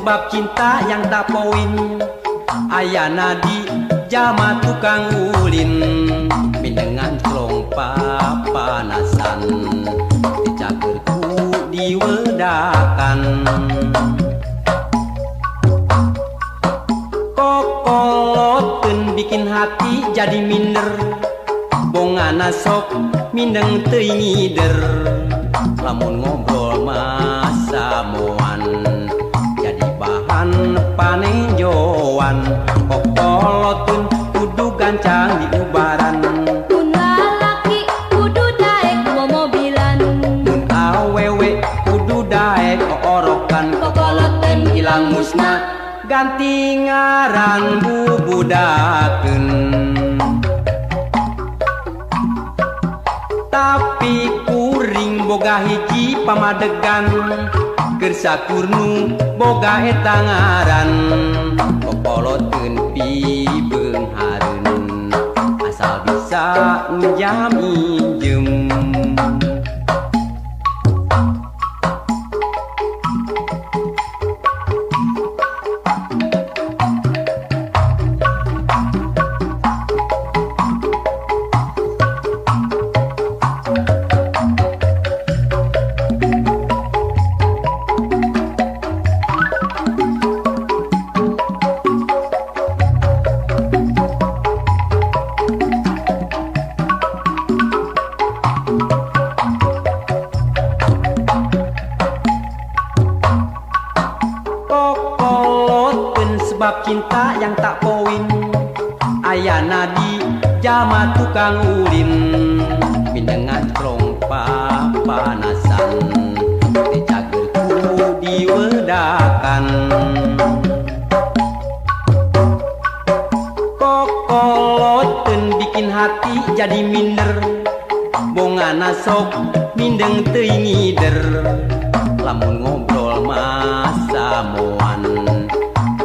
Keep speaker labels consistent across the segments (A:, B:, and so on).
A: sebab cinta yang tak poin. Ayana di jama tukang ulin, mindengan celong papanasan, dicagerku diwedakan. Kokoloten bikin hati jadi minder, bongana sok mindeng teuing ngider. Lamun ngobrol masa moan jadi bahan panejoan. Kokoloten kudu gancang di ubaran,
B: mun lalaki kudu daek dua mobilan,
A: mun awewe kudu daek oorokan. Kokoloten ilang musna ganti ngaran bubudakeun. Tapi kuring boga hiji pamadegan, keur sakurnu boga eta ngaran. Kokoloteun pibeung hareun, asal bisa njam injem. Sebab cinta yang tak poin. Ayana di jama tukang ulin, mindengan celong papanasan, dicagerku diwedakan. Kokoloten bikin hati jadi minder, bongana sok mindeng teuing ngider. Lamun ngobrol masa moan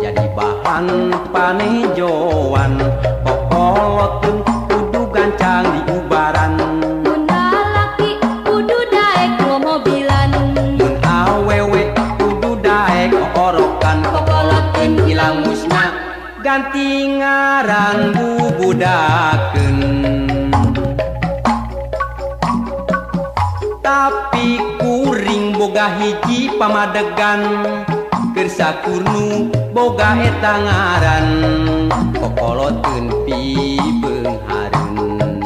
A: jadi bahan panejoan. Kokoloteun kudu gancang di ubaran,
B: mun lalaki kudu daek dua mobilan,
A: mun awewe kudu daek oorokan. Kokoloteun ilang musna ganti ngaran bubudakeun. Tapi kuring boga hiji pamadegan, keur sakurnu boga eta ngaran. Kokoloteun pibeung hareun,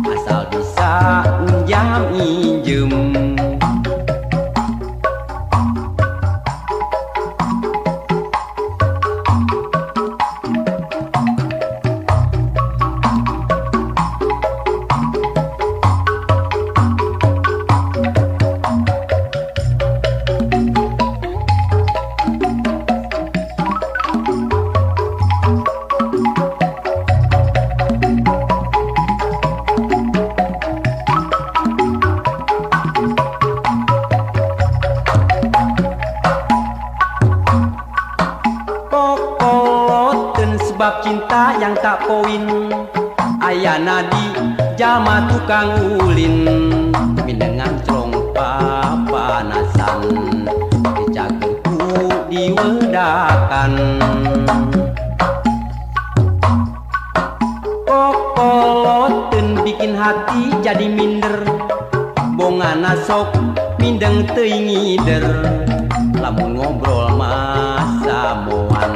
A: asal bisa njam injem. Sebab cinta yang tak poin. Ayana di jama tukang ulin, mindengan celong papanasan, dicagerku diwedakan. Kokoloteun bikin hati jadi minder, bongana sok mindeng teuing ngider. Lamun ngobrol masa moan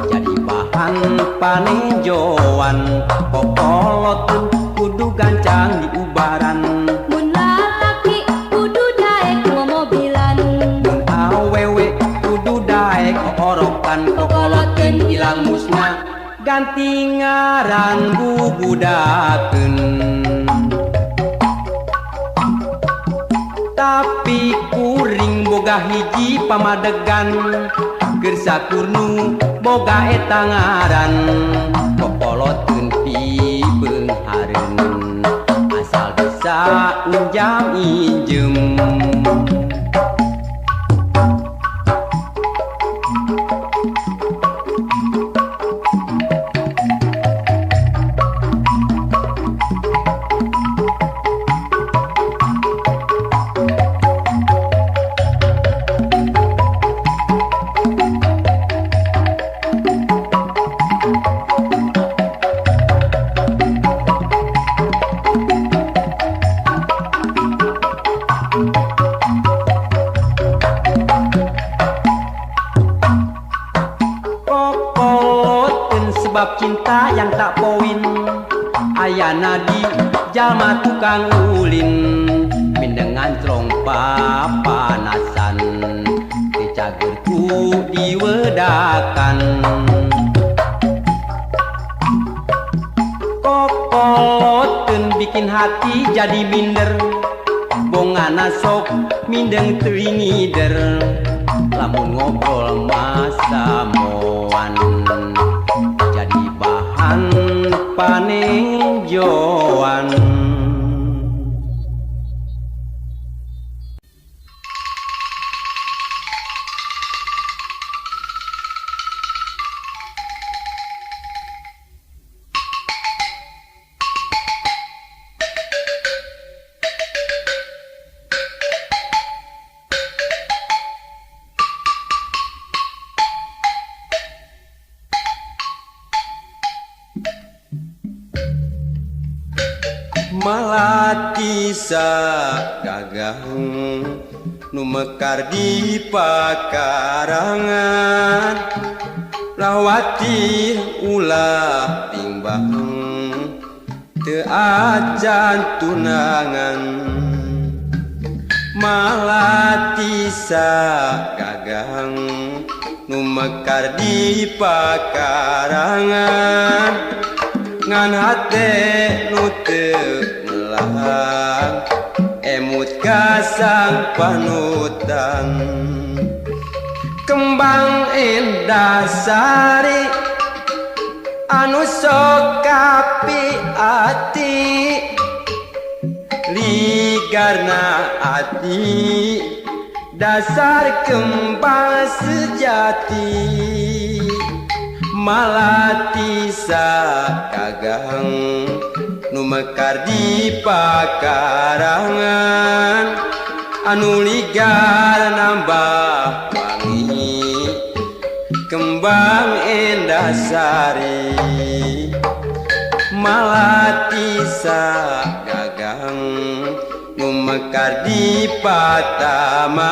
A: jadi bahan panejoan. Kokoloteun kudu gancang di ubaran,
B: mun lalaki kudu daek dua mobilan,
A: mun awewe kudu daek oorokan. Kokoloteun ilang musna ganti ngaran bubudakeun. Tapi kuring boga hiji pamadegan, keur sakurnu boga eta ngaran. Kokoloteun pibeung hareun, asal bisa njam injem. sebab cinta yang tak poin. Ayana di jalma tukang ulin, mindengan trompa panasan, dicagerku diwedakan. Kokoten bikin hati jadi minder, bongana sok mindeng teuing ngider, lamun ngobrol masa moan jadi bahan panenjoan. Malati sagagang nu mekar di pakarangan, lawati ulah timbang teu ajan tunangan. Malati sagagang nu mekar di pakarangan, ngan hate nu teu melang emut kasang panutan. Kembang endah sari anu sok kapi ati, ligarna ati dasar kembang sejati. Malati sagagang nu mekar di pakarangan, anu ligar nambah wangi kembang endah sari. Malati sagagang nu mekar di patamanan,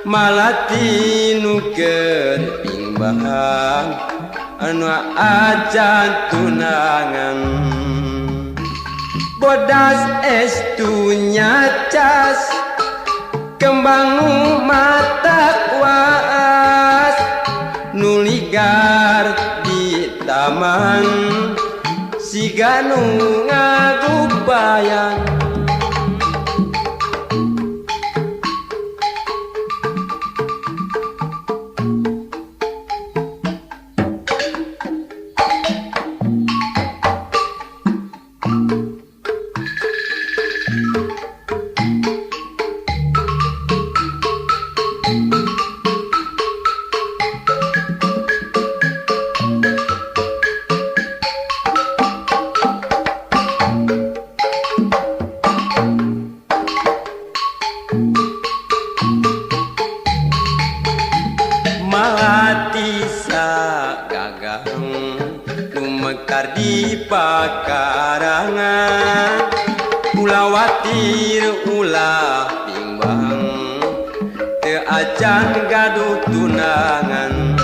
A: malati nu keur bahang anu ajan tunangan. Bodas estunya cas kembang nu mata kuas, nu ligar di taman siga nu ngagubayan. Malati sagagang nu mekar di pakarangan, ulah watir ulah bimbang teu acan gaduh tunangan.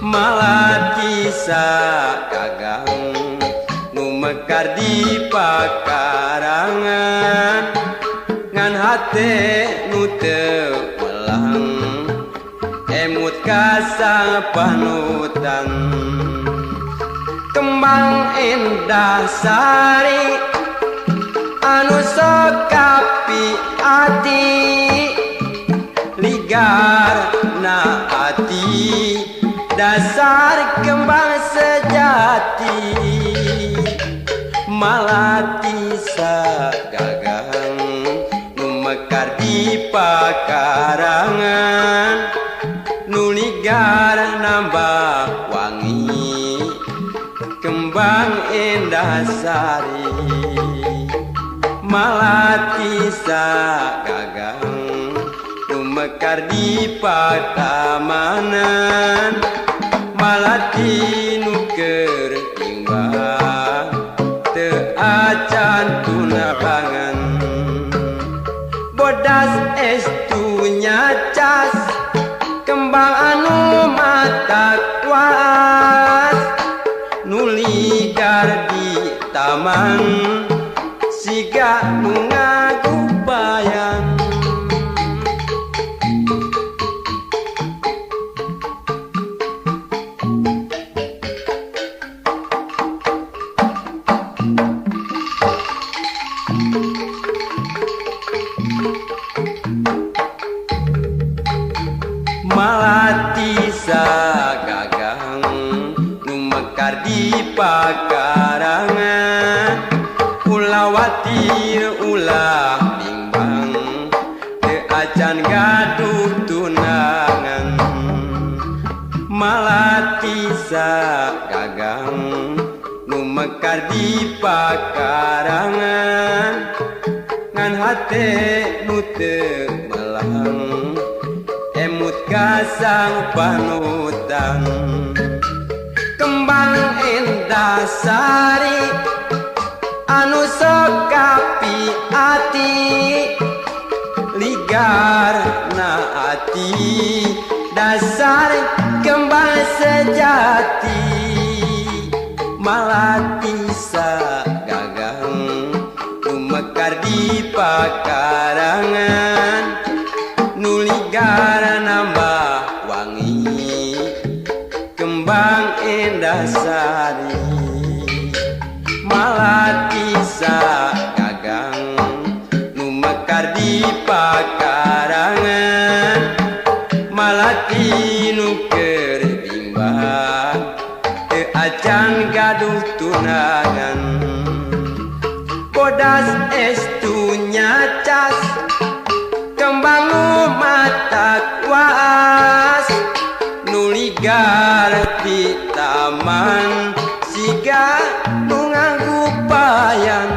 A: Malati sagagang nu mekar di pakarangan, ngan hate nu teu melang emut kasang panutan. Kembang endah sari anu sok kapi ati, ligar na ati dasar kembang sejati. Malati sagagang nu mekar di pakarangan, nu ligar nambah wangi kembang endah sari. Malati sagagang nu mekar di patamanan, malati nu keur timbang teu acan tunangan. Bodas estunya cas kembang anu mata waas nuligar di taman siga nu ngagupayan malati sagagang nu mekar di pakarangan ulawati ulah bimbang teu acan gaduh tunangan malati sagagang nu mekar di pakarangan ngan hate nu teu melang emut kasang panutan kembang endah sari anu sokapi ati ligar na ati dasar kembang sejati malati sagagang mekar di pakarangan nuligar nambah wangi kembang endah sari malati sagagang nu mekar di pakarangan malati nu keur bimbang teu acan gaduh tunangan bodas estu nyacas kembang mata waas nuligar di taman siga nu ngagupayan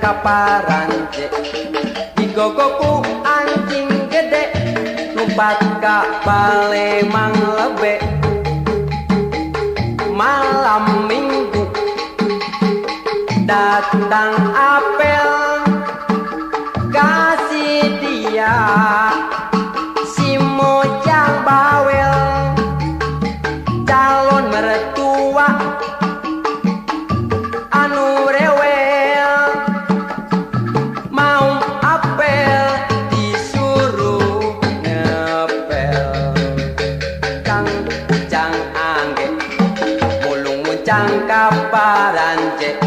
A: kaparanje digogoku anjing gede numpat ka Palembang lebe malam minggu datang apel kasih dia si mojang bawel calon mertua anu rewel mau apel disuruh ngepel kang ucang angge mulung muncang kaparanje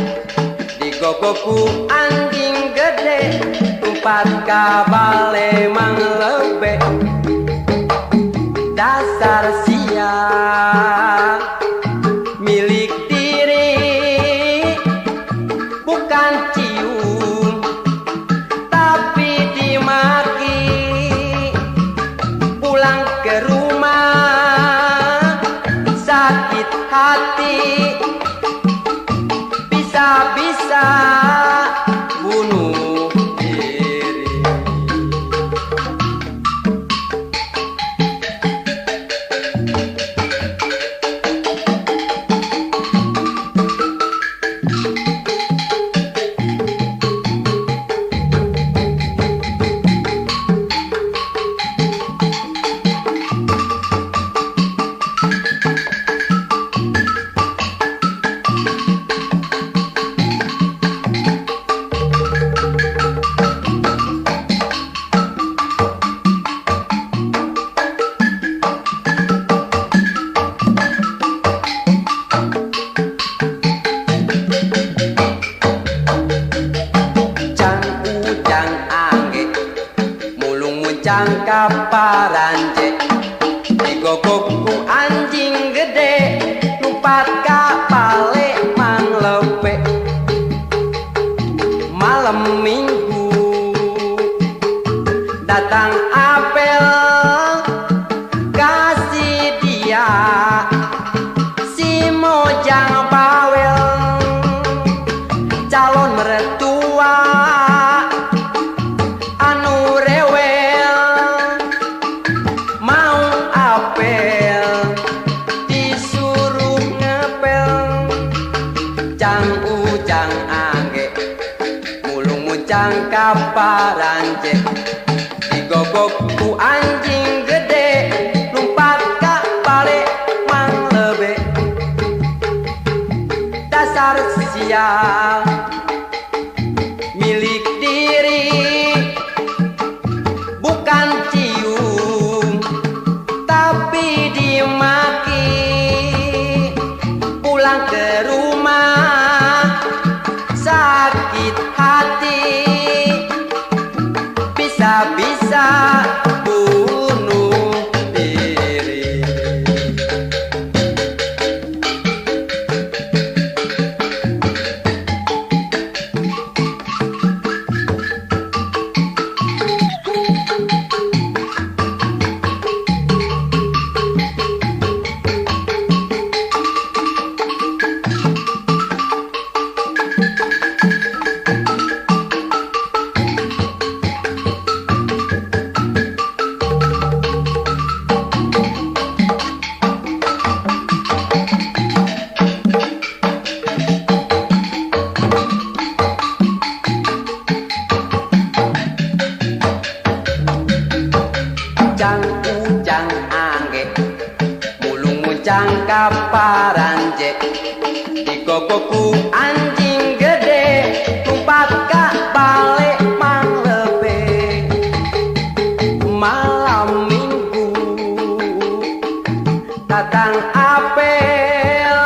A: digogoku anjing gede umpat ka Palembang lebe dasar siang milik diri bukan cium tapi dimaki pulang ke rumah sakit hati bisa-bisa bunuh diri kaparance digogok ku anjing gede lumpat ka balik mang lebe dasar sial milik diri bukan cium tapi dimaki pulang ke rumah sakit hati bisa-bisa bunuh diri. Ujang angge mulung muncang kaparanje digogoku anjing gede lumpat ka balik mang lebe malam minggu datang apel